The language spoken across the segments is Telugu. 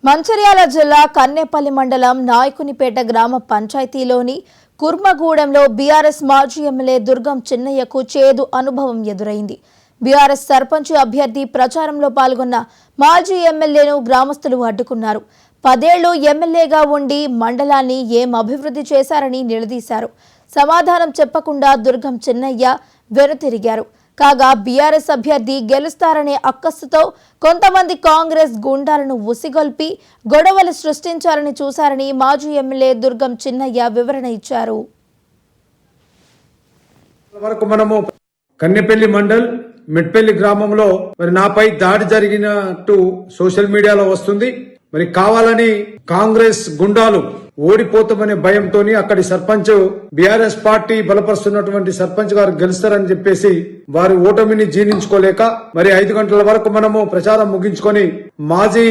మంచిర్యాల జిల్లా కన్నేపల్లి మండలం నాయకునిపేట గ్రామ పంచాయతీలోని కుర్మగూడెంలో బీఆర్ఎస్ మాజీ ఎమ్మెల్యే దుర్గం చిన్నయ్యకు చేదు అనుభవం ఎదురైంది. బీఆర్ఎస్ సర్పంచ్ అభ్యర్థి ప్రచారంలో పాల్గొన్న మాజీ ఎమ్మెల్యేను గ్రామస్తులు అడ్డుకున్నారు. 10 ఏళ్లు ఎమ్మెల్యేగా ఉండి మండలాన్ని ఏం అభివృద్ధి చేశారని నిలదీశారు. సమాధానం చెప్పకుండా దుర్గం చిన్నయ్య వెనుతిరిగారు. కాగా బీఆర్ఎస్ అభ్యర్థి గెలుస్తారనే అక్కస్సుతో కొంతమంది కాంగ్రెస్ గుండాలను ఉసిగొల్పి గొడవలు సృష్టించాలని చూశారని మాజీ ఎమ్మెల్యే దుర్గం చిన్నయ్య వివరణ ఇచ్చారు. కన్నెపల్లి మండల్ మెట్పల్లి గ్రామంలో మరి నాపై దాడి జరిగినట్టు సోషల్ మీడియాలో వస్తుంది. మరి కావాలని కాంగ్రెస్ గుండాలు ఓడిపోతామనే భయంతో అక్కడి సర్పంచ్ బీఆర్ఎస్ పార్టీ బలపరుస్తున్నటువంటి సర్పంచ్ గారు గెలుస్తారని చెప్పేసి వారి ఓటమిని జీర్ణించుకోలేక మరి 5 గంటల వరకు మనము ప్రచారం ముగించుకొని మాజీ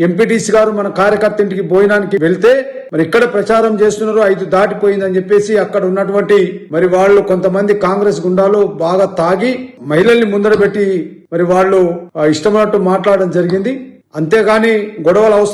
ఎంపీటీసీ గారు మన కార్యకర్త ఇంటికి భోజనానికి వెళ్తే మరి ఇక్కడ ప్రచారం చేస్తున్నారు 5 దాటిపోయిందని చెప్పేసి అక్కడ ఉన్నటువంటి మరి వాళ్ళు కొంతమంది కాంగ్రెస్ గుండాలు బాగా తాగి మహిళల్ని ముందర పెట్టి మరి వాళ్ళు ఇష్టమైనట్టు మాట్లాడడం జరిగింది. అంతేగాని గొడవలు అవసరం